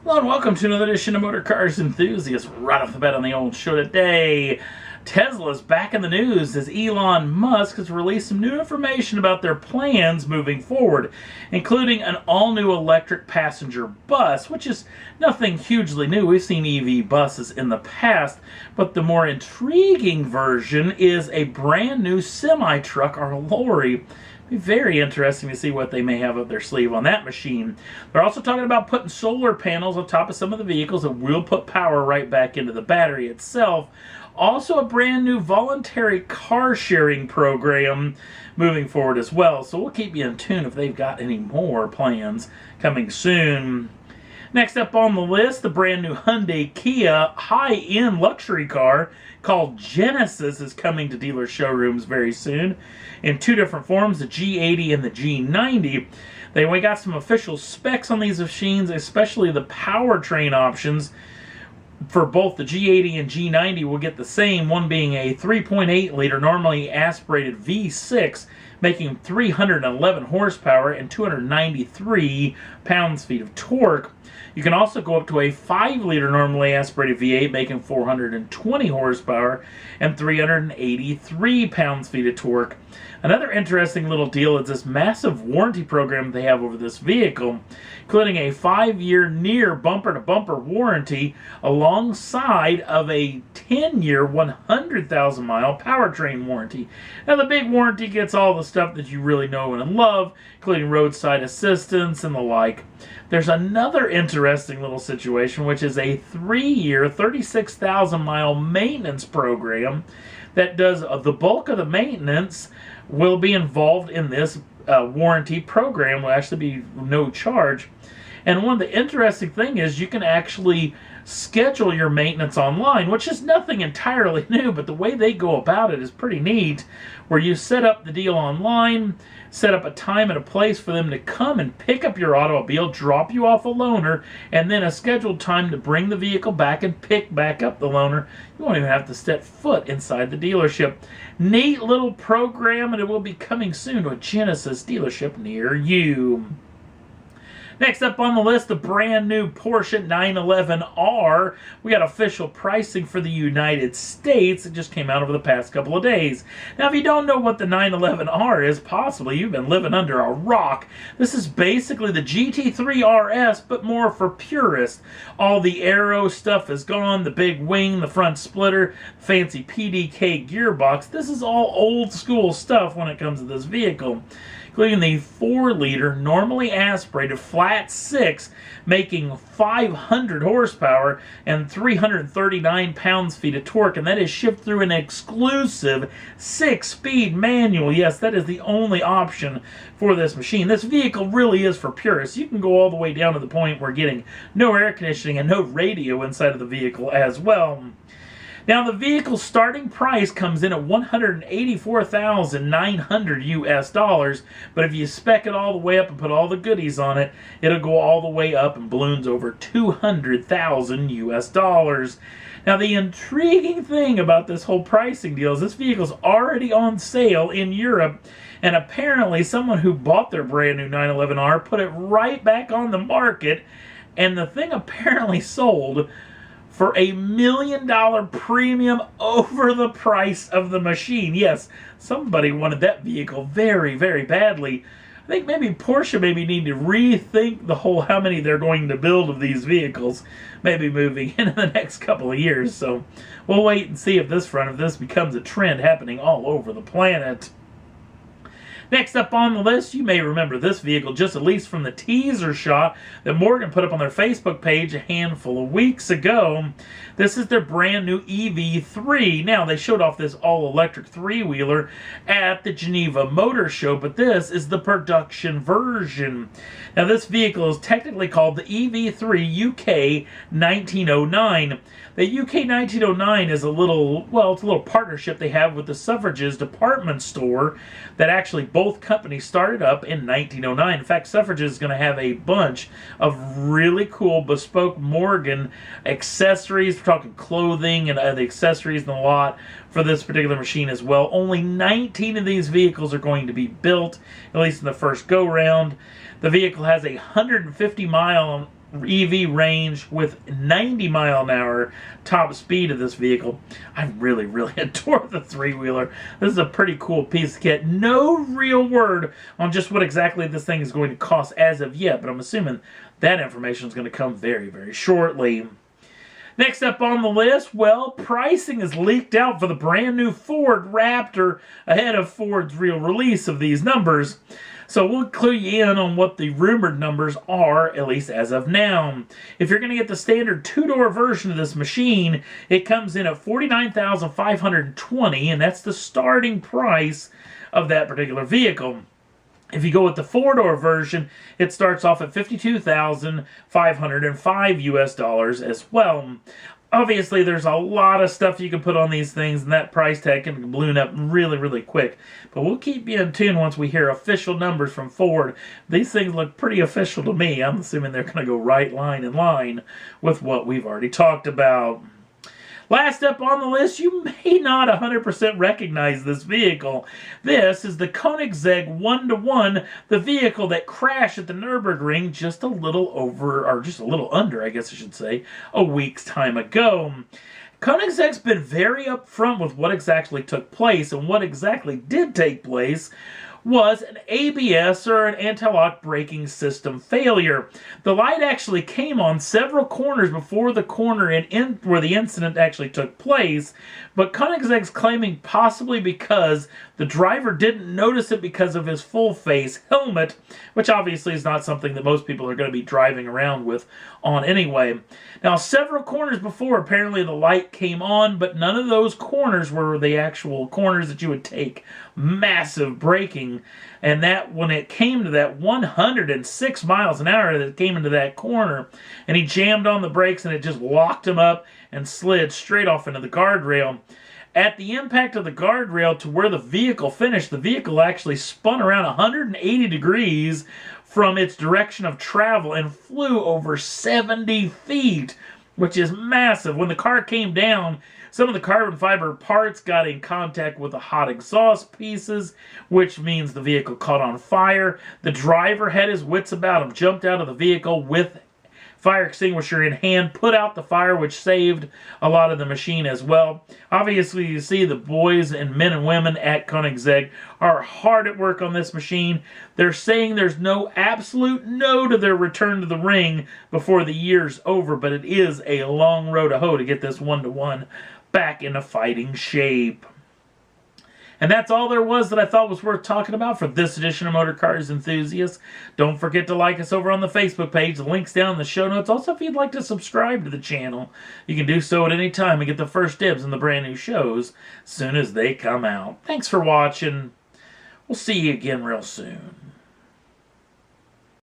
Hello and welcome to another edition of Motor Cars Enthusiasts. Right off the bat on the old show today, Tesla's back in the news as Elon Musk has released some new information about their plans moving forward, including an all-new electric passenger bus, which is nothing hugely new. We've seen EV buses in the past, but the more intriguing version is a brand new semi-truck or lorry. Be very interesting to see what they may have up their sleeve on that machine. They're also talking about putting solar panels on top of some of the vehicles that will put power right back into the battery itself. Also a brand new voluntary car sharing program moving forward as well. So we'll keep you in tune if they've got any more plans coming soon. Next up on the list, the brand new Hyundai Kia high-end luxury car called Genesis is coming to dealer showrooms very soon in two different forms, the G80 and the G90. We got some official specs on these machines, especially the powertrain options. For both the G80 and G90 will get the same, one being a 3.8 liter normally aspirated V6 making 311 horsepower and 293 pounds-feet of torque. You can also go up to a 5 liter normally aspirated V8 making 420 horsepower and 383 pounds-feet of torque. Another interesting little deal is this massive warranty program they have over this vehicle, including a 5-year near bumper-to-bumper warranty alongside of a 10-year 100,000-mile powertrain warranty. Now the big warranty gets all the stuff that you really know and love, including roadside assistance and the like. There's another interesting little situation, which is a 3-year 36,000-mile maintenance program that does the bulk of the maintenance will be involved in this warranty program. Will actually be no charge. And one of the interesting thing is you can actually schedule your maintenance online, which is nothing entirely new, but the way they go about it is pretty neat, where you set up the deal online, set up a time and a place for them to come and pick up your automobile, drop you off a loaner, and then a scheduled time to bring the vehicle back and pick back up the loaner. You won't even have to step foot inside the dealership. Neat little program, and it will be coming soon to a Genesis dealership near you. Next up on the list, the brand new Porsche 911R. We got official pricing for the United States. It just came out over the past couple of days. Now, if you don't know what the 911R is, possibly you've been living under a rock. This is basically the GT3 RS, but more for purists. All the aero stuff is gone, the big wing, the front splitter, fancy PDK gearbox. This is all old school stuff when it comes to this vehicle, including the 4-liter normally aspirated flat 6 making 500 horsepower and 339 pounds-feet of torque, and that is shipped through an exclusive 6-speed manual. Yes, that is the only option for this machine. This vehicle really is for purists. You can go all the way down to the point where getting no air conditioning and no radio inside of the vehicle as well. Now, the vehicle's starting price comes in at $184,900 US, but if you spec it all the way up and put all the goodies on it, it'll go all the way up and balloons over $200,000 US. Now, the intriguing thing about this whole pricing deal is this vehicle's already on sale in Europe, and apparently someone who bought their brand new 911R put it right back on the market, and the thing apparently sold for $1 million premium over the price of the machine. Yes, somebody wanted that vehicle very, very badly. I think maybe Porsche need to rethink the whole how many they're going to build of these vehicles, maybe moving into the next couple of years. So we'll wait and see if this becomes a trend happening all over the planet. Next up on the list, you may remember this vehicle just at least from the teaser shot that Morgan put up on their Facebook page a handful of weeks ago. This is their brand new EV3. Now, they showed off this all-electric 3-wheeler at the Geneva Motor Show, but this is the production version. Now, this vehicle is technically called the EV3 UK 1909. The UK 1909 is it's a little partnership they have with the Suffrages department store that actually both companies started up in 1909. In fact, Suffrages is going to have a bunch of really cool bespoke Morgan accessories. We're talking clothing and the accessories and a lot for this particular machine as well. Only 19 of these vehicles are going to be built, at least in the first go-round. The vehicle has a 150-mile EV range with 90-mile-an-hour top speed of this vehicle. I really, really adore the three-wheeler. This is a pretty cool piece of kit. No real word on just what exactly this thing is going to cost as of yet, but I'm assuming that information is going to come very, very shortly. Next up on the list, well, pricing is leaked out for the brand new Ford Raptor ahead of Ford's real release of these numbers. So we'll clue you in on what the rumored numbers are, at least as of now. If you're going to get the standard two-door version of this machine, it comes in at $49,520, and that's the starting price of that particular vehicle. If you go with the four-door version, it starts off at $52,505 US as well. Obviously, there's a lot of stuff you can put on these things, and that price tag can balloon up really, really quick. But we'll keep you in tune once we hear official numbers from Ford. These things look pretty official to me. I'm assuming they're going to go right in line with what we've already talked about. Last up on the list, you may not 100% recognize this vehicle. This is the Koenigsegg 1-to-1, the vehicle that crashed at the Nürburgring just a little under, I guess I should say, a week's time ago. Koenigsegg's been very upfront with what exactly took place, and what exactly did take place was an ABS or an anti-lock braking system failure. The light actually came on several corners before the corner where the incident actually took place, but Koenigsegg's claiming possibly because the driver didn't notice it because of his full-face helmet, which obviously is not something that most people are going to be driving around with on anyway. Now, several corners before, apparently the light came on, but none of those corners were the actual corners that you would take massive braking, and that when it came to that 106 miles an hour that came into that corner, and he jammed on the brakes and it just locked him up and slid straight off into the guardrail. At the impact of the guardrail to where the vehicle finished, the vehicle actually spun around 180 degrees from its direction of travel and flew over 70 feet, which is massive. When the car came down, some of the carbon fiber parts got in contact with the hot exhaust pieces, which means the vehicle caught on fire. The driver had his wits about him, jumped out of the vehicle with fire extinguisher in hand, put out the fire, which saved a lot of the machine as well. Obviously, you see the boys and men and women at Koenigsegg are hard at work on this machine. They're saying there's no absolute no to their return to the ring before the year's over, but it is a long road to hoe to get this 1-to-1 back into fighting shape. And that's all there was that I thought was worth talking about for this edition of Motor Cars Enthusiasts. Don't forget to like us over on the Facebook page. The link's down in the show notes. Also, if you'd like to subscribe to the channel, you can do so at any time and get the first dibs on the brand new shows as soon as they come out. Thanks for watching. We'll see you again real soon.